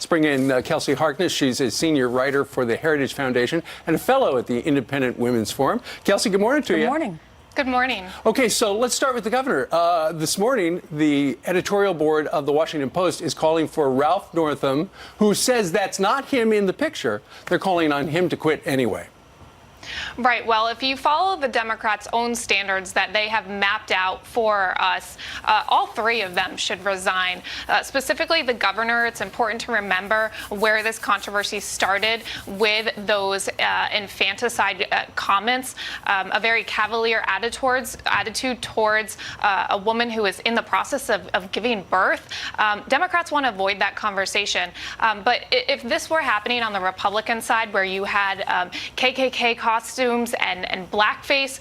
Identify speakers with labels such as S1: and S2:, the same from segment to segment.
S1: Let's bring in Kelsey Harkness. She's a senior writer for the Heritage Foundation and a fellow at the Independent Women's Forum. Kelsey, good morning to you.
S2: Good morning.
S3: Good morning.
S1: Okay, so let's start with the governor. This morning, the editorial board of the Washington Post is calling for Ralph Northam, who says that's not him in the picture. They're calling on him to quit anyway.
S3: Right. Well, if you follow the Democrats' own standards that they have mapped out for us, all three of them should resign. Specifically, the governor, it's important to remember where this controversy started with those infanticide comments, a very cavalier attitude towards a woman who is in the process of giving birth. Democrats want to avoid that conversation. But if this were happening on the Republican side, where you had KKK costumes and blackface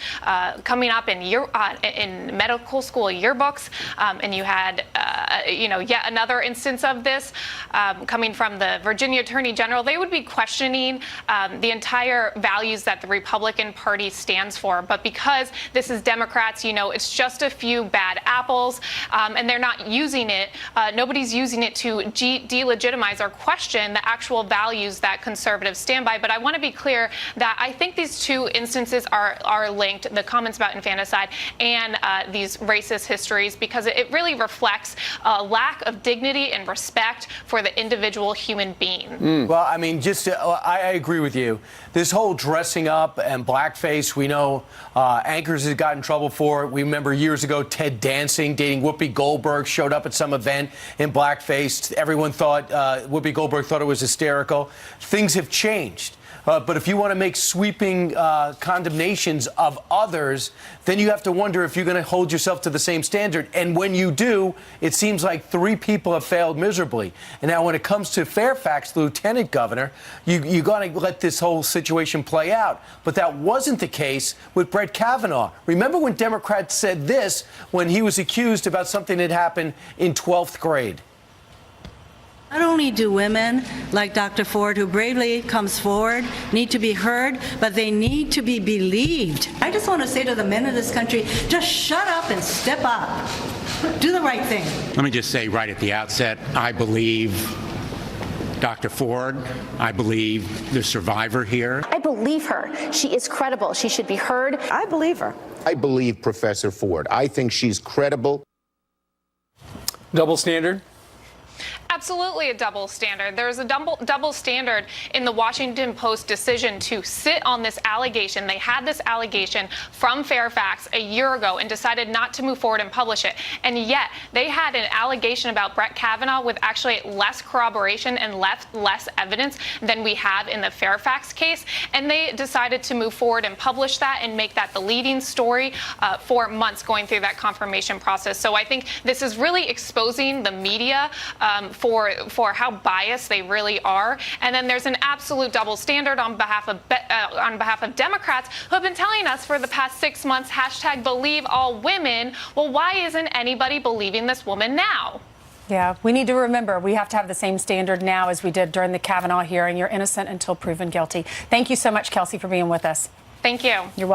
S3: coming up in medical school yearbooks, and you had yet another instance of this coming from the Virginia Attorney General, they would be questioning the entire values that the Republican Party stands for. But because this is Democrats, it's just a few bad apples, and they're not using it. Nobody's using it to delegitimize or question the actual values that conservatives stand by. But I want to be clear that I think these two instances are linked, the comments about infanticide and these racist histories, because it really reflects a lack of dignity and respect for the individual human being.
S2: Well, I mean, I agree with you. This whole dressing up and blackface, we know anchors have got in trouble for it. We remember years ago Ted Dancing dating Whoopi Goldberg showed up at some event in blackface. Everyone thought Whoopi Goldberg thought it was hysterical. Things have changed. But if you want to make sweeping condemnations of others, then you have to wonder if you're going to hold yourself to the same standard. And when you do, it seems like three people have failed miserably. And now when it comes to Fairfax, the lieutenant governor, you got to let this whole situation play out. But that wasn't the case with Brett Kavanaugh. Remember when Democrats said this when he was accused about something that happened in 12th grade?
S4: Not only do women like Dr. Ford, who bravely comes forward, need to be heard, but they need to be believed. I just want to say to the men of this country, just shut up and step up. Do the right thing.
S5: Let me just say right at the outset, I believe Dr. Ford. I believe the survivor here.
S6: I believe her. She is credible. She should be heard.
S4: I believe her.
S7: I believe Professor Ford. I think she's credible.
S1: Double standard?
S3: Absolutely a double standard. There's a double standard in the Washington Post decision to sit on this allegation. They had this allegation from Fairfax a year ago and decided not to move forward and publish it. And yet they had an allegation about Brett Kavanaugh with actually less corroboration and less evidence than we have in the Fairfax case. And they decided to move forward and publish that and make that the leading story for months going through that confirmation process. So I think this is really exposing the media for how biased they really are. And then there's an absolute double standard on behalf of Democrats who have been telling us for the past 6 months, #BelieveAllWomen. Well, why isn't anybody believing this woman now?
S2: Yeah, we need to remember we have to have the same standard now as we did during the Kavanaugh hearing. You're innocent until proven guilty. Thank you so much, Kelsey, for being with us.
S3: Thank you.
S2: You're welcome.